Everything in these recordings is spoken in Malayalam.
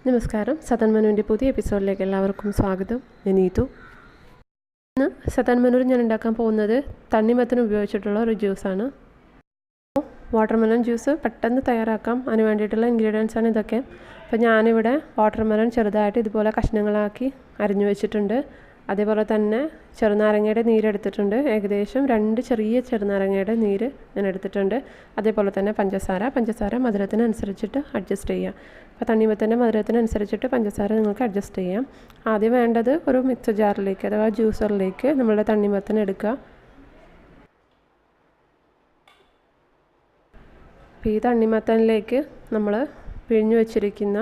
നമസ്കാരം. സതൻ മനുവിൻ്റെ പുതിയ എപ്പിസോഡിലേക്ക് എല്ലാവർക്കും സ്വാഗതം. ഞാൻ നീതു. ഇന്ന് സതൻ മനുവിൽ ഞാൻ ഉണ്ടാക്കാൻ പോകുന്നത് തണ്ണിമത്തൻ ഉപയോഗിച്ചിട്ടുള്ള ഒരു ജ്യൂസാണ്. വാട്ടർമെലൺ ജ്യൂസ് പെട്ടെന്ന് തയ്യാറാക്കാം. അതിന് വേണ്ടിയിട്ടുള്ള ഇൻഗ്രീഡിയൻസാണ് ഇതൊക്കെ. അപ്പോൾ ഞാനിവിടെ വാട്ടർമെലൺ ചെറുതായിട്ട് ഇതുപോലെ കഷ്ണങ്ങളാക്കി അരിഞ്ഞു വെച്ചിട്ടുണ്ട്. അതേപോലെ തന്നെ ചെറുനാരങ്ങയുടെ നീരെടുത്തിട്ടുണ്ട്. ഏകദേശം 2 ചെറിയ ചെറുനാരങ്ങയുടെ നീര് ഞാൻ എടുത്തിട്ടുണ്ട്. അതേപോലെ തന്നെ പഞ്ചസാര മധുരത്തിനനുസരിച്ചിട്ട് അഡ്ജസ്റ്റ് ചെയ്യാം. അപ്പോൾ തണ്ണിമത്തൻ്റെ മധുരത്തിനനുസരിച്ചിട്ട് പഞ്ചസാര നിങ്ങൾക്ക് അഡ്ജസ്റ്റ് ചെയ്യാം. ആദ്യം വേണ്ടത് ഒരു മിക്സർ ജാറിലേക്ക് അഥവാ ജ്യൂസറിലേക്ക് നമ്മളുടെ തണ്ണിമത്തൻ എടുക്കുക. അപ്പോൾ ഈ തണ്ണിമത്തനിലേക്ക് നമ്മൾ പിഴിഞ്ഞു വെച്ചിരിക്കുന്ന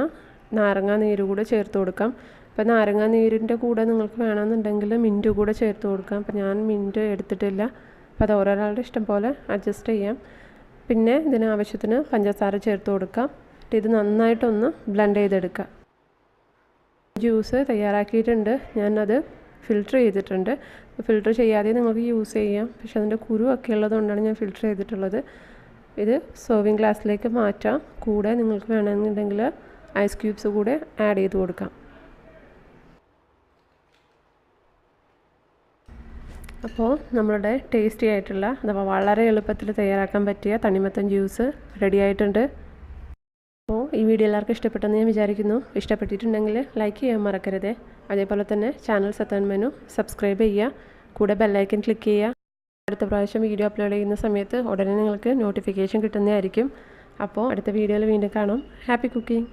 നാരങ്ങ നീര് കൂടെ ചേർത്ത് കൊടുക്കാം. അപ്പോൾ നാരങ്ങ നീരിൻ്റെ കൂടെ നിങ്ങൾക്ക് വേണമെന്നുണ്ടെങ്കിൽ മിൻറ്റ് കൂടെ ചേർത്ത് കൊടുക്കാം. അപ്പോൾ ഞാൻ മിൻറ്റ് എടുത്തിട്ടില്ല. അപ്പോൾ അത് ഓരോരാളുടെ ഇഷ്ടം പോലെ അഡ്ജസ്റ്റ് ചെയ്യാം. പിന്നെ ഇതിനാവശ്യത്തിന് പഞ്ചസാര ചേർത്ത് കൊടുക്കാം. ഇത് നന്നായിട്ടൊന്ന് ബ്ലെൻഡ് ചെയ്തെടുക്കാം. ജ്യൂസ് തയ്യാറാക്കിയിട്ടുണ്ട്. ഞാനത് ഫിൽറ്റർ ചെയ്തിട്ടുണ്ട്. ഫിൽറ്റർ ചെയ്യാതെ നിങ്ങൾക്ക് യൂസ് ചെയ്യാം. പക്ഷെ അതിൻ്റെ കുരുവൊക്കെ ഉള്ളതുകൊണ്ടാണ് ഞാൻ ഫിൽറ്റർ ചെയ്തിട്ടുള്ളത്. ഇത് സെർവിങ് ഗ്ലാസ്സിലേക്ക് മാറ്റാം. കൂടെ നിങ്ങൾക്ക് വേണമെന്നുണ്ടെങ്കിൽ ഐസ് ക്യൂബ്സ് കൂടെ ആഡ് ചെയ്ത് കൊടുക്കാം. അപ്പോൾ നമ്മളുടെ ടേസ്റ്റി ആയിട്ടുള്ള അഥവാ വളരെ എളുപ്പത്തിൽ തയ്യാറാക്കാൻ പറ്റിയ തണ്ണിമത്തൻ ജ്യൂസ് റെഡി ആയിട്ടുണ്ട്. അപ്പോൾ ഈ വീഡിയോ എല്ലാവർക്കും ഇഷ്ടപ്പെട്ടെന്ന് ഞാൻ വിചാരിക്കുന്നു. ഇഷ്ടപ്പെട്ടിട്ടുണ്ടെങ്കിൽ ലൈക്ക് ചെയ്യാൻ മറക്കരുത്. അതേപോലെ തന്നെ ചാനൽ സതൻ മനു സബ്സ്ക്രൈബ് ചെയ്യുക. കൂടെ ബെല്ലൈക്കൻ ക്ലിക്ക് ചെയ്യുക. അടുത്ത പ്രാവശ്യം വീഡിയോ അപ്ലോഡ് ചെയ്യുന്ന സമയത്ത് ഉടനെ നിങ്ങൾക്ക് നോട്ടിഫിക്കേഷൻ കിട്ടുന്നതായിരിക്കും. അപ്പോൾ അടുത്ത വീഡിയോയിൽ വീണ്ടും കാണാം. Happy cooking.